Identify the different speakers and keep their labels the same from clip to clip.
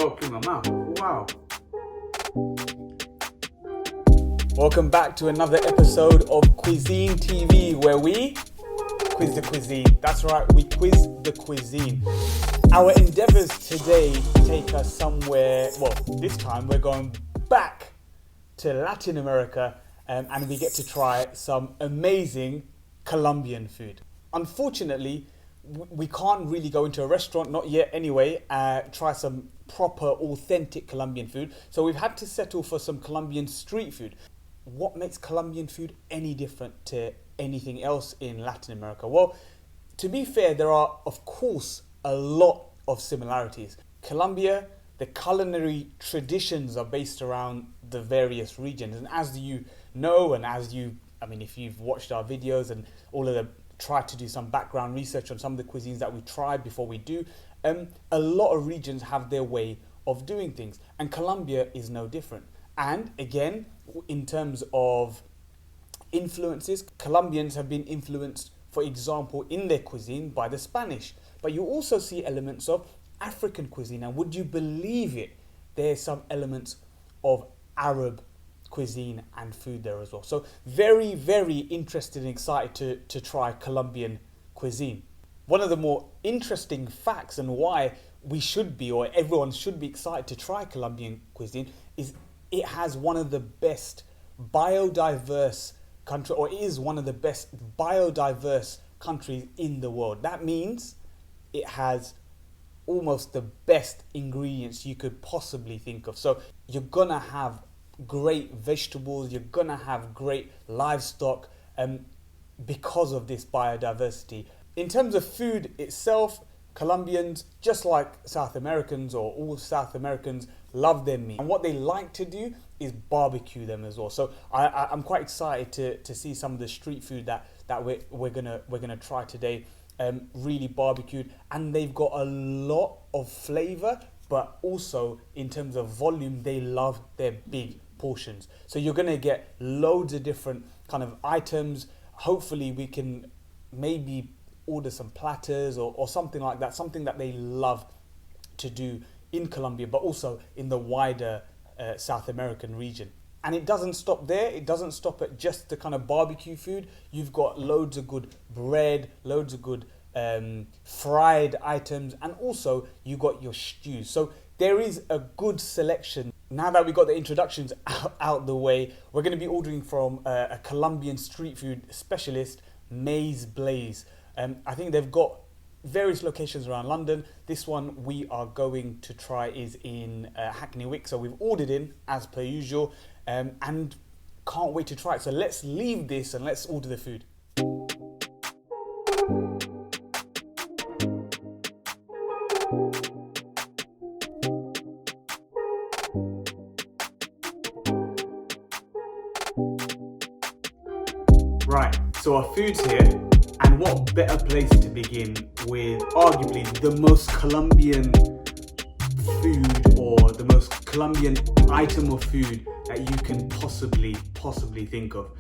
Speaker 1: gotta clean my mouth. Wow.
Speaker 2: Welcome back to another episode of Quizine TV, where we quiz the cuisine. That's right, we quiz the cuisine. Our endeavors today take us somewhere, well, this time we're going back to Latin America, and we get to try some amazing Colombian food. Unfortunately, we can't really go into a restaurant, not yet anyway, try some proper authentic Colombian food. So we've had to settle for some Colombian street food. What makes Colombian food any different to anything else in Latin America? Well, to be fair, there are, of course, a lot of similarities. Colombia, the culinary traditions are based around the various regions. And as you know, and if you've watched our videos and all of the try to do some background research on some of the cuisines that we try before we do, a lot of regions have their way of doing things. And Colombia is no different. And again, in terms of influences, Colombians have been influenced, for example, in their cuisine by the Spanish. But you also see elements of African cuisine. And would you believe it? There's some elements of Arab cuisine and food there as well. So very, very interested and excited to try Colombian cuisine. One of the more interesting facts and why we should be, or everyone should be excited to try Colombian cuisine, is it has one of the best biodiverse country, or is one of the best biodiverse countries in the world. That means it has almost the best ingredients you could possibly think of. So you're gonna have great vegetables, you're gonna have great livestock because of this biodiversity. In terms of food itself, Colombians, just like South Americans, or all South Americans, love their meat. And what they like to do is barbecue them as well. So I'm quite excited to see some of the street food that we're gonna try today. Really barbecued, and they've got a lot of flavor, but also in terms of volume, they love their big portions. So you're gonna get loads of different kind of items. Hopefully we can maybe order some platters or something like that, something that they love to do in Colombia, but also in the wider South American region. And it doesn't stop there. It doesn't stop at just the kind of barbecue food. You've got loads of good bread, loads of good fried items, and also you got your stews. So there is a good selection. Now that we got the introductions out the way, we're going to be ordering from a Colombian street food specialist, Maize Blaze. I think they've got various locations around London. This one we are going to try is in Hackney Wick. So we've ordered in as per usual, and can't wait to try it. So let's leave this and let's order the food. Right, so our food's here, and what better place to begin with arguably the most Colombian food, or the most Colombian item of food that you can possibly think of.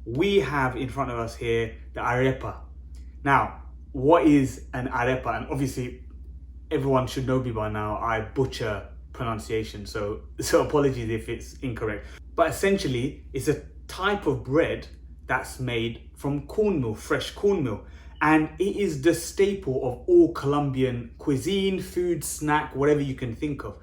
Speaker 2: We have in front of us here the arepa. Now, what is an arepa? And obviously everyone should know me by now, I butcher pronunciation, so apologies if it's incorrect. But essentially it's a type of bread that's made from cornmeal, fresh cornmeal. And it is the staple of all Colombian cuisine, food, snack, whatever you can think of.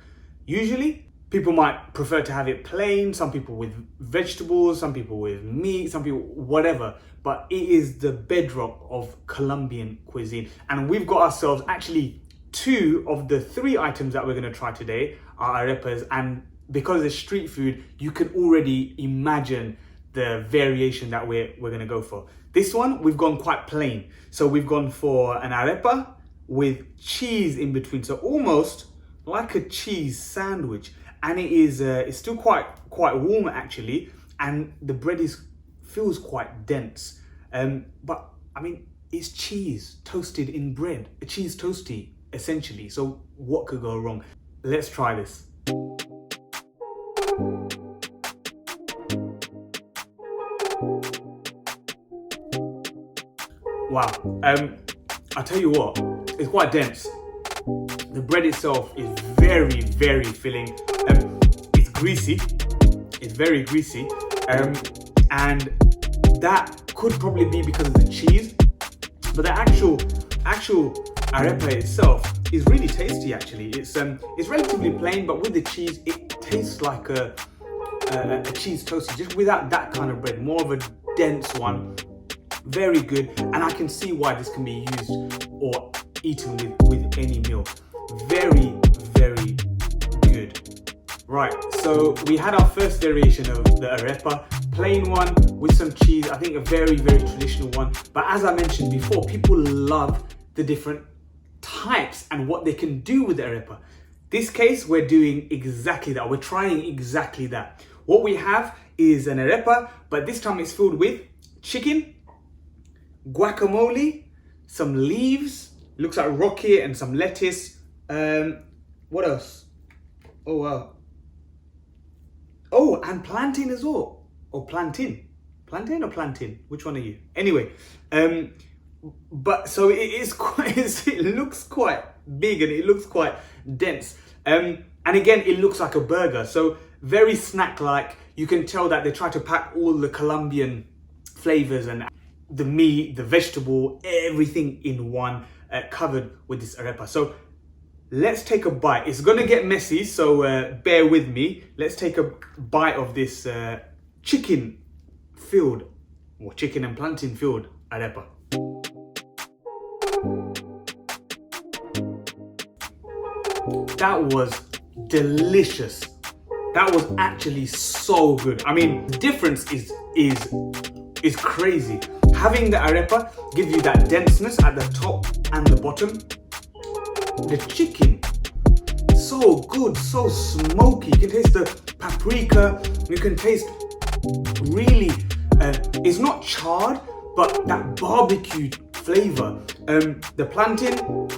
Speaker 2: Usually, people might prefer to have it plain, some people with vegetables, some people with meat, some people whatever. But it is the bedrock of Colombian cuisine. And we've got ourselves actually 2 of the 3 items that we're going to try today are arepas. And because it's street food, you can already imagine the variation that we're going to go for. This one, we've gone quite plain. So we've gone for an arepa with cheese in between. So almost like a cheese sandwich. And it is it's still quite warm actually. And the bread feels quite dense. But I mean, it's cheese toasted in bread. A cheese toasty, essentially. So what could go wrong? Let's try this. Wow, I tell you what, it's quite dense. The bread itself is very, very filling. It's greasy. It's very greasy. And that could probably be because of the cheese. But the actual arepa itself is really tasty actually. It's relatively plain, but with the cheese, it tastes like a cheese toasty, just without that kind of bread, more of a dense one. Very good, and I can see why this can be used or eaten with any meal. Very, very good. Right, so we had our first variation of the arepa, plain one with some cheese. I think a very, very traditional one. But as I mentioned before, people love the different types and what they can do with the arepa. This case, we're doing exactly that. We're trying exactly that. What we have is an arepa, but this time it's filled with chicken, guacamole, some leaves, looks like rocket, and some lettuce. What else? Oh wow. Oh, and plantain as well. Or plantain. Plantain or plantain? Which one are you? Anyway, but so it is quite, it looks quite big and it looks quite dense. And again, it looks like a burger. So very snack-like. You can tell that they try to pack all the Colombian flavors and the meat, the vegetable, everything in one, covered with this arepa. So let's take a bite. It's gonna get messy, so bear with me. Let's take a bite of this chicken and plantain filled arepa. That was delicious. That was actually so good. I mean, the difference is crazy. Having the arepa gives you that denseness at the top and the bottom. The chicken, so good, so smoky. You can taste the paprika. You can taste really, it's not charred, but that barbecued flavor. The plantain,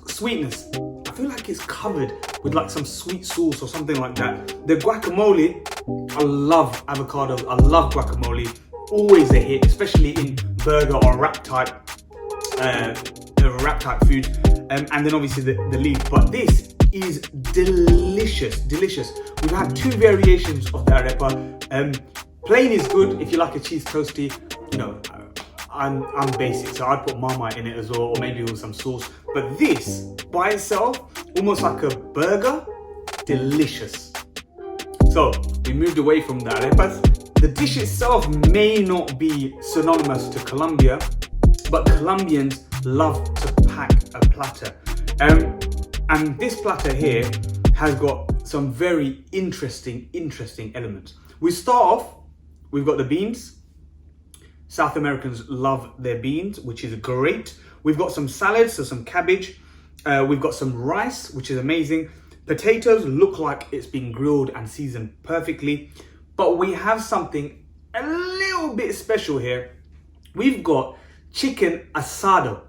Speaker 2: sweetness. I feel like it's covered with like some sweet sauce or something like that. The guacamole, I love avocados. I love guacamole. Always a hit, especially in burger or wrap type food. And then obviously the leaf. But this is delicious, delicious. We've had two variations of the arepa. Plain is good if you like a cheese toasty. You know, I'm basic, so I'd put Marmite in it as well, or maybe with some sauce. But this by itself, almost like a burger, delicious. So we moved away from the arepas. The dish itself may not be synonymous to Colombia, but Colombians love to pack a platter. And this platter here has got some very interesting elements. We start off, we've got the beans. South Americans love their beans, which is great. We've got some salads, so some cabbage. We've got some rice, which is amazing. Potatoes look like it's been grilled and seasoned perfectly. But we have something a little bit special here. We've got chicken asado.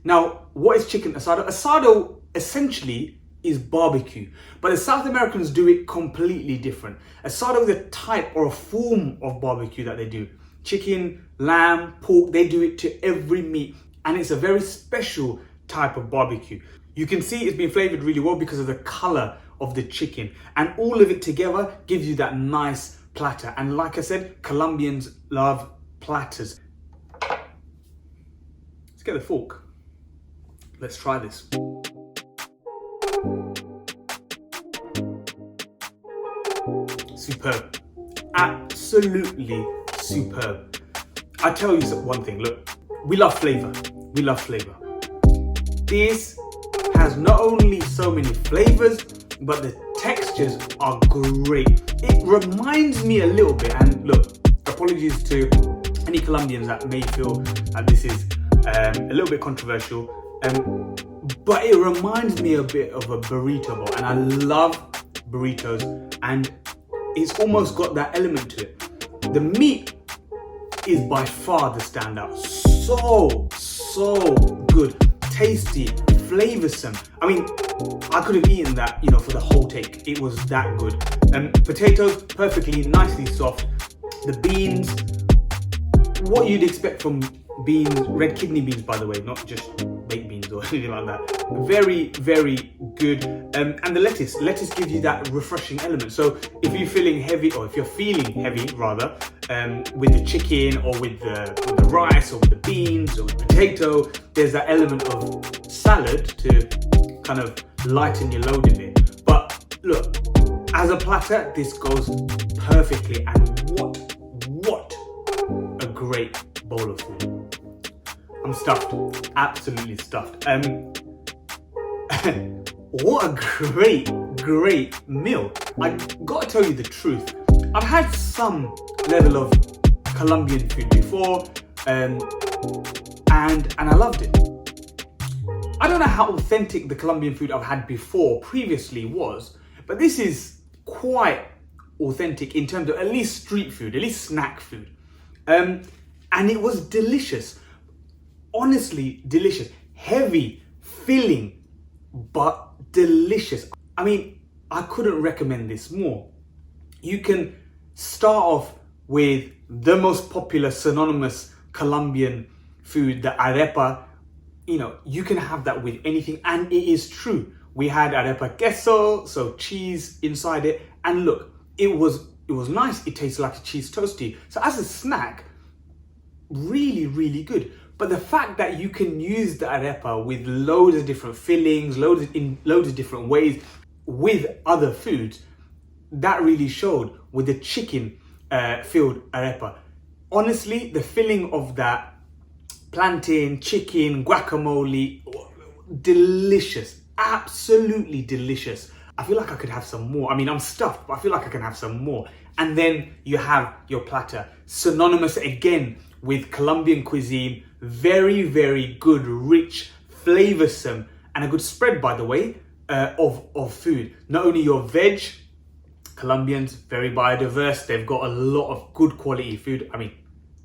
Speaker 2: Now, what is chicken asado? Asado essentially is barbecue, but the South Americans do it completely different. Asado is a type or a form of barbecue that they do. Chicken, lamb, pork, they do it to every meat, and it's a very special type of barbecue. You can see it's been flavored really well because of the color of the chicken, and all of it together gives you that nice platter. And like I said, Colombians love platters. Let's get the fork. Let's try this. Superb. Absolutely superb. I tell you one thing, look, we love flavor. We love flavor. This has not only so many flavors, but the textures are great. It reminds me a little bit, and look, apologies to any Colombians that may feel that this is a little bit controversial, but it reminds me a bit of a burrito bowl, and I love burritos, and it's almost got that element to it. The meat is by far the standout. So good, tasty, flavoursome. I mean, I could have eaten that, for the whole take. It was that good. Potatoes, perfectly, nicely soft. The beans, what you'd expect from beans, red kidney beans, by the way, not just baked beans or anything like that. Very, very good. And the lettuce gives you that refreshing element. So if you're feeling heavy, or if you're feeling heavy rather, with the chicken or with the rice or with the beans or with potato, there's that element of salad to kind of lighten your load a bit. But look, as a platter, this goes perfectly. And what a great bowl of food. I'm stuffed, absolutely stuffed. What a great meal. I gotta tell you the truth. I've had some level of Colombian food before, and I loved it. I don't know how authentic the Colombian food I've had previously was, but this is quite authentic in terms of at least street food, at least snack food. And it was delicious. Honestly, delicious. Heavy, filling, but delicious. I mean, I couldn't recommend this more. You can start off with the most popular synonymous Colombian food, the arepa. You know, you can have that with anything, and it is true. We had arepa queso, so cheese inside it, and look, it was nice. It tastes like a cheese toasty. So as a snack, really good. But the fact that you can use the arepa with loads of different fillings, loads of different ways with other foods, that really showed with the chicken filled arepa. Honestly, the filling of that plantain, chicken, guacamole, delicious, absolutely delicious. I feel like I could have some more. I mean, I'm stuffed, but I feel like I can have some more. And then you have your platter, synonymous again with Colombian cuisine. Very good, rich, flavoursome, and a good spread, by the way, of food. Not only your veg, Colombians, very biodiverse. They've got a lot of good quality food. I mean,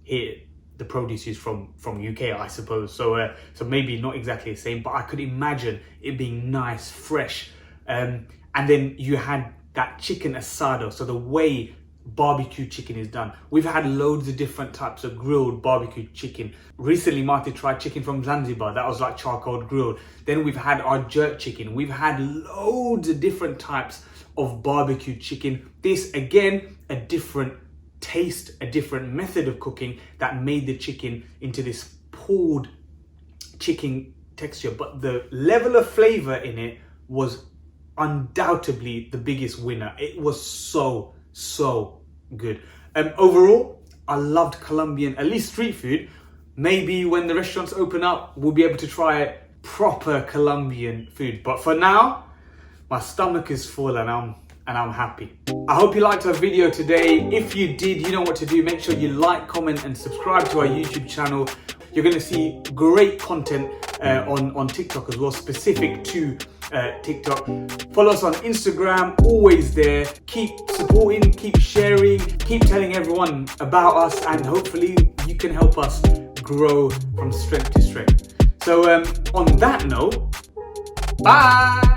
Speaker 2: here the produce is from UK, I suppose. So maybe not exactly the same, but I could imagine it being nice, fresh. And then you had that chicken asada. So the way barbecue chicken is done. We've had loads of different types of grilled barbecue chicken. Recently, Marty tried chicken from Zanzibar. That was like charcoal grilled. Then we've had our jerk chicken. We've had loads of different types of barbecue chicken. This, again, a different taste, a different method of cooking that made the chicken into this pulled chicken texture. But the level of flavor in it was undoubtedly the biggest winner. It was so good. Overall, I loved Colombian, at least street food. Maybe when the restaurants open up, we'll be able to try proper Colombian food. But for now, my stomach is full and I'm happy. I hope you liked our video today. If you did, you know what to do. Make sure you like, comment, and subscribe to our YouTube channel. You're going to see great content on TikTok as well, specific to TikTok. Follow us on Instagram, always there. Keep supporting, keep sharing, keep telling everyone about us, and hopefully you can help us grow from strength to strength. So on that note, bye.